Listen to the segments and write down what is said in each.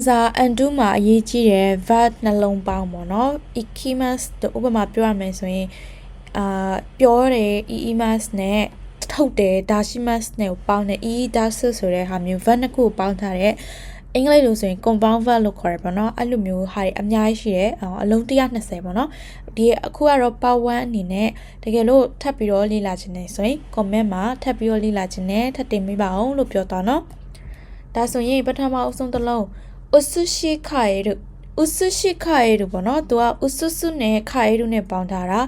ဇာအန်တူမှာအရေးကြီးတဲ့ verb နှလုံးပေါင်းပေါ့နော် ikimas တို့ဥပမာပြောရမယ်ဆိုရင်ပြောတယ် iimas နဲ့ထုတ်တယ် dashimas နဲ့ပေါင်းတယ် iidasu ဆိုတဲ့ဟာမျိုး verb နှစ်ခုပေါင်းထားတဲ့အင်္ဂလိပ်လိုဆိုရင် compound verb လို့ခေါ်တယ်ပေါ့နော်အဲ့လိုမျိုးဟာတွေအများကြီးရှိတယ်အလုံး120ပေါ့နော်ဒီအခုကတော့ part 1အနေနဲ့တကယ်လို့ထပ်ပြီးတော့လေ့လာခြင်းနဲ့ဆိုရင် comment မှာထပ်ပြီးတော့လေ့လာခြင်းနဲ့ထပ်တင်ပေးပါအောင်လို့ပြောသွားနော်ဒါဆိုရင်ပထမအဆုံးတစ်လုံးอุซุชิခါယေရုอุซุชิခါယေရုပေါ့နော်သူကอุซุစုနဲ့ခါယေရုနဲ့ပေါင်းထားတာ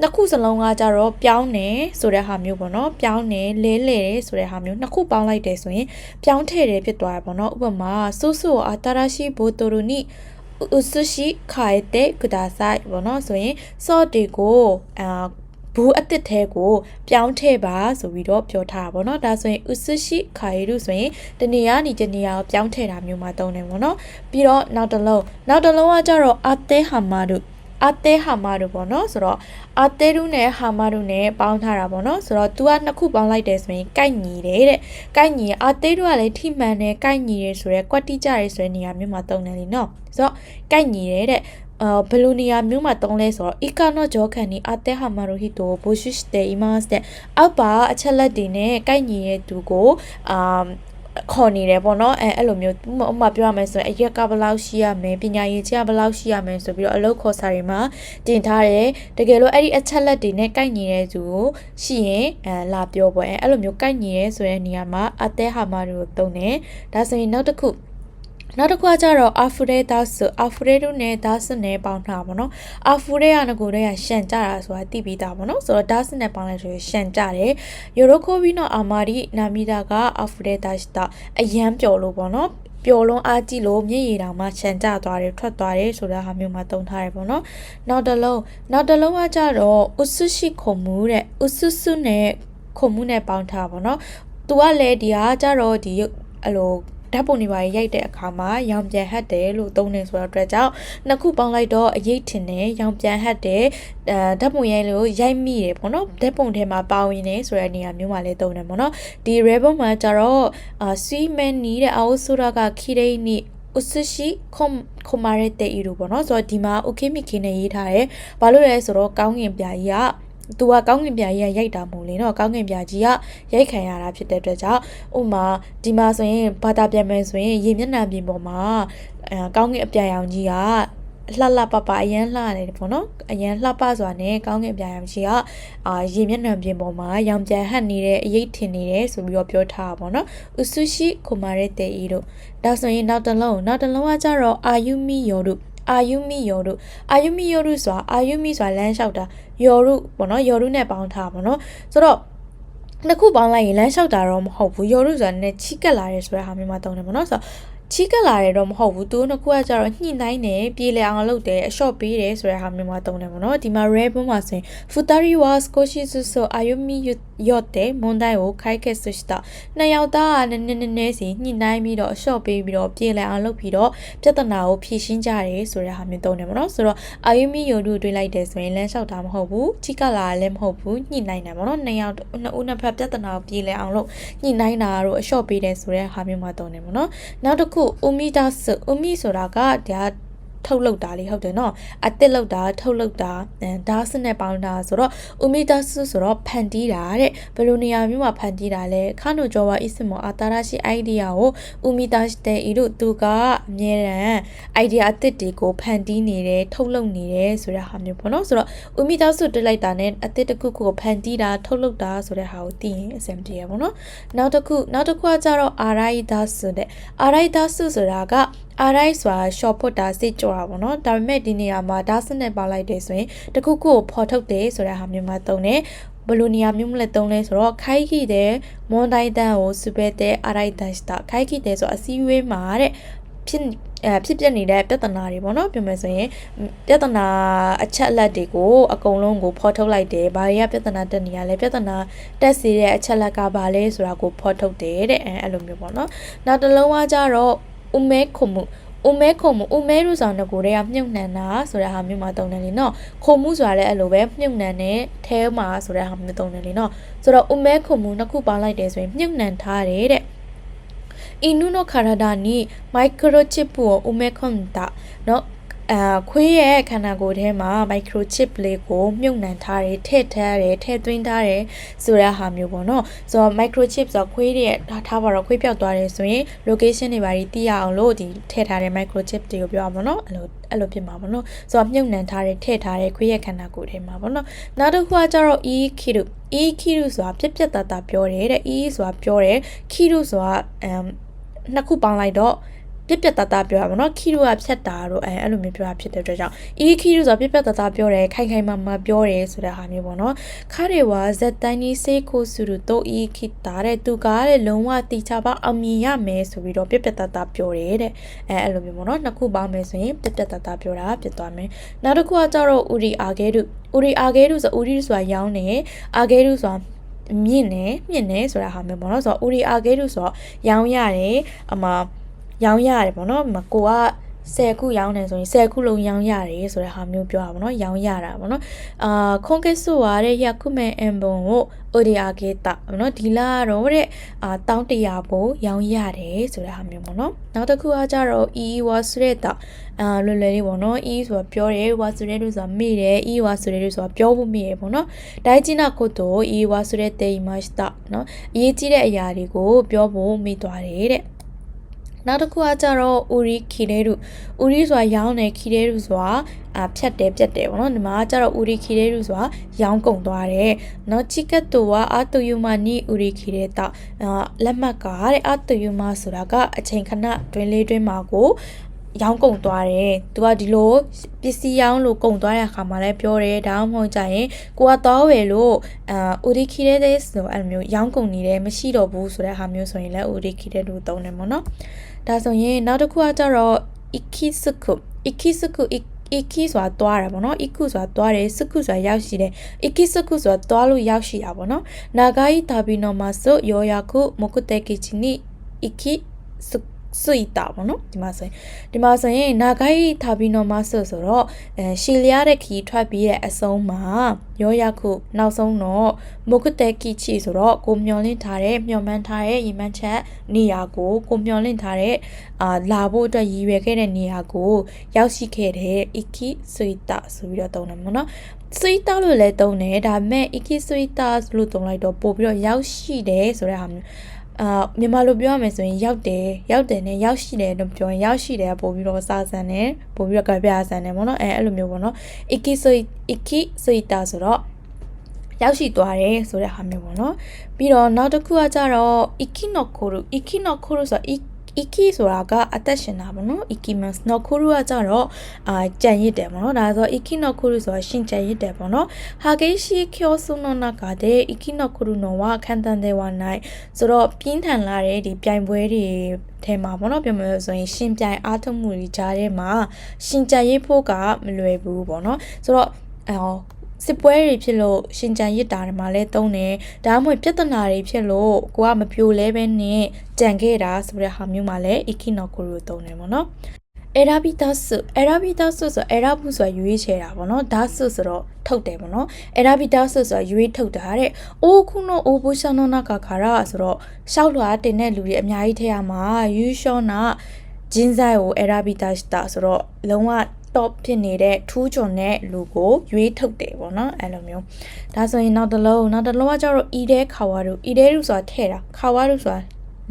နှစ်ခုစလုံးကကြတော့ပြောင်းတယ်ဆိုတဲ့ဟာမျိုးပေါ့နော်ပြောင်းတယ်လဲလဲတယ်ဆိုတဲ့ဟာမျိုးနှစ်ခုပေါင်းလိုက်တယ်ဆိုရင်ပြောင်းထည့်တယ်ဖြစ်သွားတယ်ပေါ့နော်ဥပမာဆိုဆိုအာတာရာရှိဘိုတိုရိုနီอุซุชิခါယေတေကူဒါဆိုင်ပေါ့နော်ဆိုရင်စော့တေကိုဘူးအစ်စ်ထဲကိုပြောင်းထည့်ပါဆိုပြီးတော့ပြောထားတာပေါ့နော်ဒါဆိုရင် usushi kairu ဆိုရင်တနေရာနေတနေရာကိုပြောင်းထည့်တာမျိုးမှာသုံးတယ်ပေါ့နော်ပြီးတော့နောက်တစ်လုံးကကြတော့ ate hamaru ပေါ့နော်ဆိုတော့ ateru နဲ့ hamaru နဲ့ပေါင်းထားတာပေါ့နော်ဆိုတော့ तू ကနှစ်ခုပေါင်းလိုက်တယ်ဆိုရင်ကိုက်ညီတယ်တဲ့ကိုက်ညီ ateru ကလည်းထိမှန်တယ်ကိုက်ညီတယ်ဆိုရဲကွက်တိကြရဲဆိုတဲ့နေရာမျိုးမှာသုံးတယ်လीနော်ဆိုတော့ကိုက်ညီတယ်တဲ့ဘယ်လိုနေရာမျိုးမှာတုံးလဲဆိုတော့ ikano jokan ni ate hamaru hito boshu shite imasu တဲ့အောက်ပါအချက်လက်တွေနဲ့ကိုက်ညီတဲ့သူကိုခေါ်နေတယ်ပေါ့နော်အဲ့လိုမျိုးဥပမာပြောရမယ်ဆိုရင်အရက်ကဘယ်လောက်ရှိရမယ်ပညာရည်ချဘယ်လောက်ရှိရမယ်ဆိုပြီးတော့အလုပ်ခေါ်စာတွေမှာတင်ထားတယ်တကယ်လို့အဲ့ဒီအချက်လက်တွေနဲ့ကိုက်ညီတဲ့သူကိုရှိရင်လာပြောပေါ့အဲ့လိုမျိုးကိုက်ညီရဲဆိုတဲ့နေရာမှာ ate hamaru ကိုသုံးတယ်ဒါဆိုရင်နောက်တစ်ခုကကြတော့ afure နဲ့ das နဲ့ပေါင်းထားပါတော့ afure ကငကိုတည်းကရှန်ကြတာဆိုတာသိပြီးသားပေါ့နော်ဆိုတော့ das နဲ့ပေါင်းလိုက်ဆိုရင်ရှန်ကြတယ် yorokobino amari namida က afure das အရန်ပျော်လို့ပေါ့နော်ပျော်လွန်အားကြီးလို့မျက်ရည်တောင်မှရှန်ကြသွားတယ်ထွက်သွားတယ်ဆိုတာဟာမျိုးမှာသုံးထားတယ်ပေါ့နော်နောက်တစ်လုံးကကြတော့ usushi komu တဲ့ ususu နဲ့ komu နဲ့ပေါင်းထားပါတော့သူကလည်းဒီဟာကြတော့ဒီအဲ့လိုဓာတ်ပုံတွေပါရိုက်တဲ့အခါမှာရောင်ပြန်ဟတ်တယ်လို့သုံးနေဆိုတော့အတွက်ကြောင့်နှစ်ခုပေါင်းလိုက်တော့အရေးထင်တယ်ရောင်ပြန်ဟတ်တယ်ဓာတ်ပုံရိုက်လို့ရိုက်မိတယ်ပေါ့နော်ဓာတ်ပုံထဲမှာပါဝင်နေဆိုတဲ့နေရာမျိုးမှာလည်းသုံးတယ်ပေါ့နော်ဒီ rebel မှာကျတော့sweet man နေတဲ့အောက်ဆိုရကခိရိနိอุซุชิคอมมาเรเตอีรูပေါ့နော်ဆိုတော့ဒီမှာ okay မိခင်နဲ့ရေးထားတယ်ဘာလို့လဲဆိုတော့ကောင်းကင်ပြာကြီးကသူကကောင်းကင်ပြာကြီးကရိုက်တာမဟုတ်လေနော်ကောင်းကင်ပြာကြီးကရိုက်ခံရတာဖြစ်တဲ့အတွက်ကြောင့်ဥမာဒီမှာဆိုရင်ဘာသာပြန်မယ်ဆိုရင်ရေမျက်နှာပြင်ပေါ်မှာကောင်းကင်အပြာရောင်ကြီးကလှပပအရန်လှတယ်ပေါ့နော်အရန်လှပစွာနဲ့ကောင်းကင်ပြာရောင်ကြီးကရေမျက်နှာပြင်ပေါ်မှာရောင်ပြန်ဟပ်နေတဲ့အရေးထင်နေတယ်ဆိုပြီးတော့ပြောထားတာပေါ့နော်อุซุชิโคมาเรเตอีတို့ဒါဆိုရင်နောက်တစ်လုံးကကြတော့အာယူမီယောတို့အာယူမီယောတို့ဆိုတာအာယူမီဆိုတာလမ်းလျှောက်တာယောတို့ပေါ့နော်ယောတို့နဲ့ပေါင်းထားပါနော်ဆိုတော့နှစ်ခုပေါင်းလိုက်ရင်လမ်းလျှောက်တာတော့မဟုတ်ဘူးယောတို့ဆိုတာနဲ့ချိကက်လာတယ်ဆိုတဲ့ဟာမျိုးမှာတုံးတယ်ပေါ့နော်ဆိုတော့ချိကလာရတော့မဟုတ်ဘူးသူတို့ကကြတော့ညှိနှိုင်းတယ်ပြေလည်အောင်လုပ်တယ်အလျှော့ပေးတယ်ဆိုတဲ့ဟာမျိုးမှာတုံးတယ်ပေါ့နော်ဒီမှာ red ဘုံမှာဆိုရင် futari wa skoshi suso ayumi yotte mondai wo kaiketsu shita နှစ်ယောက်သားကနည်းစီညှိနှိုင်းပြီးတော့အလျှော့ပေးပြီးတော့ပြေလည်အောင်လုပ်ပြီးတော့ပြဿနာကိုဖြေရှင်းကြတယ်ဆိုတဲ့ဟာမျိုးတုံးတယ်ပေါ့နော်ဆိုတော့ ayumi yoru တွေးလိုက်တယ်ဆိုရင်လမ်းလျှောက်တာမဟုတ်ဘူးချိကလာလည်းမဟုတ်ဘူးညှိနှိုင်းတယ်ပေါ့နော်နှစ်ဦးနှစ်ဖက်ပြဿနာကိုပြေလည်အောင်လုပ်ညှိနှိုင်းတာတို့အလျှော့ပေးတယ်ဆိုတဲ့ဟာမျိုးမှာတုံးတယ်ပေါ့နော်နောက်တစ်ခုumiဆိုတာကဒါထုတ်လုပ်တာလေးဟုတ်တယ်နော်အတစ်လုပ်တာထုတ်လုပ်တာဒါစနဲ့ပေါင်းတာဆိုတော့umi dasuဆိုတော့ဖန်တီးတာတဲ့ဘယ်လိုနေရာမျိုးမှာဖန်တီးတာလဲခါနိုကျော်ဝါအစ်စမောအာတာရရှိ idea ကိုumi dasu တဲ့ဤတို့သူကအမြဲတမ်း idea အတစ်တွေကိုဖန်တီးနေတယ်ထုတ်လုပ်နေတယ်ဆိုတဲ့ဟာမျိုးပေါ့နော်ဆိုတော့umi dasu တွေ့လိုက်တာနဲ့အတစ်တစ်ခုကိုဖန်တီးတာထုတ်လုပ်တာဆိုတဲ့ဟာကိုသိရင်အဆင်ပြေရပါတော့နောက်တစ်ခုကကြတော့ arai dasu တဲ့ arai dasu ဆိုတာကarai ဆိုတာ short ဖို့တာစစ်ကြောတာပေါ့နော်ဒါပေမဲ့ဒီနေရာမှာဒါစနဲ့ပါလိုက်တယ်ဆိုရင်တခုခုကိုဖော်ထုတ်တယ်ဆိုတဲ့ဟာမျိုးမှာသုံးတယ်ဘယ်လိုနေရာမျိုးမလဲသုံးလဲဆိုတော့ခိုက်ခိတဲ့မွန်တိုင်းတန်ကိုစပယ်တဲ့ arai dashta ခိုက်ခိတဲ့ဆိုအစည်းအဝေးမှာတဲ့ဖြစ်ပြနေတဲ့ပြဿနာတွေပေါ့နော်ပြောမယ်ဆိုရင်ပြဿနာအချက်အလက်တွေကိုအကုန်လုံးကိုဖော်ထုတ်လိုက်တယ်ဘာတွေကပြဿနာတက်နေရလဲပြဿနာတက်စေတဲ့အချက်လက်ကဘာလဲဆိုတာကိုဖော်ထုတ်တယ်တဲ့အဲ့လိုမျိုးပေါ့နော်နောက်တစ်လုံးကကြတော့ume komu လို့ဆိုတော့ကိုတွေကမြုပ်နှံတာဆိုတဲ့ဟာမျိုးမှာတုံးတယ်လीနော်ခုံမှုဆိုတာလည်းအဲ့လိုပဲမြုပ်နှံတဲ့ထဲမှာဆိုတဲ့ဟာမျိုးတုံးတယ်လीနော်ဆိုတော့ ume komu နှစ်ခုပေါင်းလိုက်တယ်ဆိုရင်မြုပ်နှံထားတယ်တဲ့ inuno karada ni microchip ကို umekonda เนาะခွေးရဲ့ခန္ဓာကိုယ်ထဲမှာ microchip လေးကိုမြုပ်နှံထားတယ်ထည့်ထားတယ်ထည့်သွင်းထားတယ်ဆိုတဲ့ဟာမျိုးပေါ့နော်ဆိုတော့ microchip ဆိုတော့ခွေးတွေထားပါတော့ခွေးပြောက်သွားတယ်ဆိုရင် location တွေပါသိရအောင်လို့ဒီထည့်ထားတဲ့ microchip တွေကိုပြောရပါတော့အဲ့လိုဖြစ်မှာပေါ့နော်ဆိုတော့မြုပ်နှံထားတယ်ထည့်ထားတယ်ခွေးရဲ့ခန္ဓာကိုယ်ထဲမှာပေါ့နော်နောက်တစ်ခုကကျတော့ e-kiru ဆိုတာပြက်ပြက်သားသားပြောတယ်တဲ့ e ဆိုတာပြောတယ် kiru ဆိုတာနှစ်ခုပေါင်းလိုက်တော့ပြက်ပြက်သားသားပြောရပါတော့ခီရိုကဖြတ်တာတော့အဲ့လိုမျိုးပြောတာဖြစ်တဲ့အတွက်ကြောင့်ခီရိုဆိုပြက်ပြက်သားသားပြောတယ်ခိုင်ခိုင်မာမာပြောတယ်ဆိုတဲ့ဟာမျိုးပေါ့နော်ခါတွေဝါဇက်တိုင်းကြီးစေးခိုးစုလို့တော့ခီတာတဲ့သူကားတဲ့လုံးဝတိချပါအောင်မြင်ရမယ်ဆိုပြီးတော့ပြက်ပြက်သားသားပြောတယ်တဲ့အဲ့လိုမျိုးပေါ့နော်နှစ်ခုပေါင်းမယ်ဆိုရင်ပြက်ပြက်သားသားပြောတာဖြစ်သွားမယ်နောက်တစ်ခုကကျတော့ဥရီအာဂဲတုဆိုဥရီဆိုတာရောင်းတယ်အာဂဲတုဆိုတာမြင့်နေဆိုတာဟာမျိုးပေါ့နော်ဆိုတော့ဥရီအာဂဲတုဆိုတော့ရောင်းရတယ်ရောင်းရတယ်ပေါ့နော်ကိုက10ခုရောင်းနေဆိုရင်10ခုလုံးရောင်းရတယ်ဆိုတဲ့ဟာမျိုးပြောတာပေါ့နော်ရောင်းရတာပေါ့နော်ခွန်ကစ်ဆိုရတဲ့ရခုမဲအန်ဘုံကိုအိုဒီယာကေတာပေါ့နော်ဒီလာတော့တဲ့1100ပို့ရောင်းရတယ်ဆိုတဲ့ဟာမျိုးပေါ့နော်နောက်တစ်ခုကကြတော့ ဝါဆိုတဲ့တာလွယ်လွယ်လေးပေါ့နော် ဆိုတာပြောတယ်ဝါဆိုတဲ့လို့ဆိုတာမေ့တယ်ဝါဆိုတဲ့လို့ဆိုတာပြောဖို့မေ့တယ်ပေါ့နော်ဒိုင်ဂျင်နာကိုတော့ဝါဆိုတဲ့တေမတ်တာနော်အရေးကြီးတဲ့အရာတွေကိုပြောဖို့မေ့သွားတယ်တဲ့နောက်တစ်ခုကကြတော့ဥရီခီရဲရုဆိုတာရောင်းတယ်ခီရဲရုဆိုတာဖြတ်တယ်ပြတ်တယ်ပေါ့နော်ဒီမှာကျတော့ဥရီခီရဲရုဆိုတာရောင်းကုန်သွားတယ်နော်ချိကတ်တိုကအတူယူမနီဥရီခီရဲတာလက်မှတ်ကတဲ့အတူယူမဆိုတာကအချိန်ခဏတွင်လေးတွင်မှာကိုရောင်းကုန်သွားတယ်သူကဒီလိုပစ္စည်းရောင်းလို့ကုန်သွားတဲ့အခါမှာလည်းပြောတယ်ဒါမှမဟုတ်ကြရင်ကိုကသွားဝယ်လို့ဥရီခီရဲတဲ့ဆိုအဲ့လိုမျိုးရောင်းကုန်နေတယ်မရှိတော့ဘူးဆိုတဲ့ဟာမျိုးဆိုရင်လည်းဥရီခီရဲလို့သုံးတယ်ပေါ့နော်ဒါဆိုရင်နောက်တစ်ခုကကြတော့ ikisuku iki ဆိုတာတွားတာပေါ့နော် iku ဆိုတာတွားတယ် suku ဆိုတာရောက်ရှိတယ် ikisuku ဆိုတာတွားလို့ရောက်ရှိတာပေါ့နော် nagai tabino maso yoyaku mokutekichi niစွိတာပေါ့နော်ဒီမှာဆိုရင်နာဂိုင်းထားပြီးတော့မှဆိုတော့ရှီလျားတဲ့ခီထွက်ပြီးတဲ့အဆုံးမှာရောရခုနောက်ဆုံးတော့မုကတဲကီချီဆိုတော့ကိုမျောလင့်ထားတဲ့မျောမှန်းထားတဲ့ရီမှန်းချက်နေရာကိုမျောလင့်ထားတဲ့လာဖို့အတွက်ရည်ရွယ်ခဲ့တဲ့နေရာကိုရောက်ရှိခဲ့တဲ့အီကီစွိတာဆိုပြီးတော့သုံးတယ်ပေါ့နော်စွိတာလို့လည်းသုံးတယ်ဒါပေမဲ့အီကီစွိတာလို့သုံးလိုက်တော့ပို့ပြီးတော့ရောက်ရှိတယ်ဆိုတဲ့ဟာမျိုးမြန်မာလိုပြောရမယ်ဆိုရင်ရောက်တယ်နဲ့ရောက်ရှိတယ်လို့ပြောရင်ရောက်ရှိတယ်ပို့ပြီးတော့စာစံတယ်ပို့ပြီးတော့ကြပြစံတယ်ပေါ့နော်အဲ့လိုမျိုးပေါ့နော် iki soita ဆိုတော့ရောက်ရှိသွားတယ်ဆိုတဲ့ဟာမျိုးပေါ့နော်ပြီးတော့နောက်တစ်ခုကကြတော့ ikinokuru ဆိုတော့iki ဆိုတာကအသက်ရှင်တာပေါ့နော် ikimas nokuru ကကြတော့ကြံရစ်တယ်ပေါ့နော်ဒါဆို ikinokuru ဆိုတာရှင်ကြံရစ်တယ်ပေါ့နော်ဟာဂိရှိကျောဆုနောနာကတဲ့ ikinokuru နော်ဝခန်တန်တဲ့ဝနိုင်ဆိုတော့ပြင်းထန်လာတဲ့ဒီပြိုင်ပွဲတွေထဲမှာပေါ့နော်ပြောမယ်ဆိုရင်ရှင်ပြိုင်အားထုတ်မှုတွေကြားထဲမှာရှင်ကြံရစ်ဖို့ကမလွယ်ဘူးပေါ့နော်ဆိုတော့စစ်ပွဲတွေဖြစ်လို့ရှင်ကြံရစ်တာတွေမှာလည်းသုံးတယ်ဒါမှမဟုတ်ပြဿနာတွေဖြစ်လို့ကိုကမပြိုလဲပဲနဲ့ကြံခဲ့တာဆိုတဲ့ဟာမျိုးမှာလည်း ikinokuru ကိုသုံးတယ်ပေါ့နော်erabidasu ဆိုerabu ဆိုတာရွေးချယ်တာပေါ့နော် dasu ဆိုတော့ထုတ်တယ်ပေါ့နော် erabidasu ဆိုတာရွေးထုတ်တာတဲ့အိုခုနိုအိုဘူရှာနောနာကာခါရာဆိုတော့ရှောက်လွှာတင်တဲ့လူတွေအများကြီးထဲမှာယူရှောနာဂျင်းဆိုင်ကို erabidashita ဆိုတော့လုံးဝtop ဖြစ်နေတဲ့ထူးချွန်တဲ့လူကိုရွေးထုတ်တယ်ပေါ့နော်အဲ့လိုမျိုးဒါဆိုရင်နောက်တစ်လုံးကကျတော့ ide kawaru ဆိုတာထဲ့တာ kawaru ဆိုတာ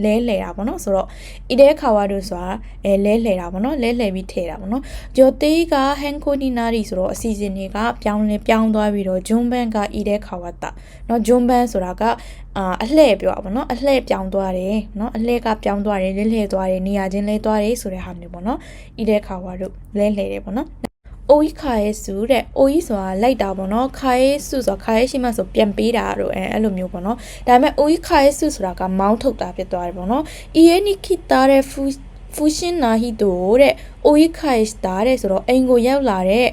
လဲလှယ်တာပေါ့နော်ဆိုတော့ ide kawaru ဆိုတာလဲလှယ်တာပေါ့နော်လဲလှယ်ပြီးထဲ့တာပေါ့နော်ဂျိုတေးက hanko ninari ဆိုတော့အစီအစဉ်တွေကပြောင်းသွားပြီးတော့ junban က ide kawata เนาะ junban ဆိုတာကအလှည့်ပြောတာပေါ့နော်အလှည့်ပြောင်းသွားတယ်เนาะအလှည့်ကပြောင်းသွားတယ်လဲလှည့်သွားတယ်နေရာချင်းလဲသွားတယ်ဆိုတဲ့ဟာမျိုးပေါ့နော် ide kawaru လဲလှယ်တယ်ပေါ့နော်အိုကြီးခါရဲစုတဲ့အိုကြီးဆိုတာလိုက်တာပေါ့နော်ခါရဲစုဆိုတာခါရဲရှိမှဆိုပြန်ပေးတာတို့အဲ့လိုမျိုးပေါ့နော်ဒါပေမဲ့အိုကြီးခါရဲစုဆိုတာကမောင်းထုတ်တာဖြစ်သွားတယ်ပေါ့နော်အီယနီခိတာတဲ့ဖူရှင်နာဟီတိုတဲ့အိုကြီးခါရဲစတာတဲ့ဆိုတော့အိမ်ကိုရောက်လာတဲ့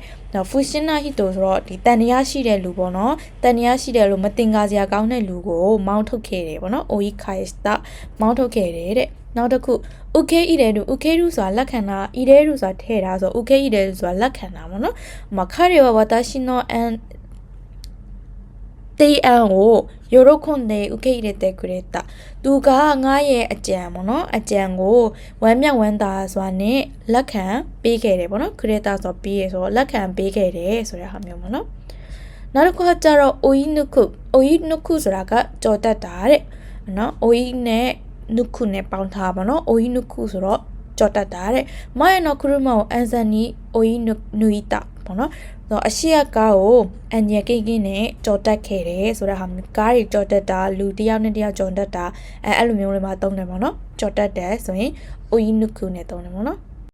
ဖူရှင်နာဟီတိုဆိုတော့ဒီတန်တရားရှိတဲ့လူပေါ့နော်တန်တရားရှိတဲ့လူမတင်ကားစရာကောင်းတဲ့လူကိုမောင်းထုတ်ခဲ့တယ်ပေါ့နော်အိုကြီးခါရဲစတာမောင်းထုတ်ခဲ့တယ်တဲ့နောက်တစ်ခုဥခဲဣတယ်တို့ဥခဲရုဆိုတာလက်ခံတာဣတယ်တို့ဆိုတာထဲ့တာဆိုဥခဲဣတယ်ဆိုတာလက်ခံတာပေါ့နော်မခါရဝဝတာရှင်နောအန် တေးအန်ကိုရိုရိုခွန်နေဥခိရတဲ့ကရတာသူကငါရဲ့အကြံပေါ့နော်အကြံကိုဝမ်းမြောက်ဝမ်းသာစွာနဲ့လက်ခံပေးခဲ့တယ်ပေါ့နော်ခရတာဆိုပြီးရဆိုလက်ခံပေးခဲ့တယ်ဆိုတဲ့ဟာမျိုးပေါ့နော်နောက်တစ်ခုကကျတော့အိုယီနုခုဆိုတာကကြော်တတ်တာတဲ့နော်အိုယီနဲ့နုခုနဲ့ပေါင်းထားပါနော်အိုယီနုခုဆိုတော့ကြော်တတ်တာတဲ့မယနော်ခရမကိုအန်ဆန်နီအိုယီနူီတာပေါ့နော်တော့အရှိရကားကိုအန်ရကိန်းကင်းနဲ့ကြော်တက်ခဲ့တယ်ဆိုတဲ့ဟာကားတွေကြော်တက်တာလူတစ်ယောက်နဲ့တစ်ယောက်ကြော်တက်တာအဲ့လိုမျိုးတွေမှာသုံးတယ်ပေါ့နော်ကြော်တက်တယ်ဆိုရင်အိုယီနုခုနဲ့သုံးတယ်ပေါ့နော်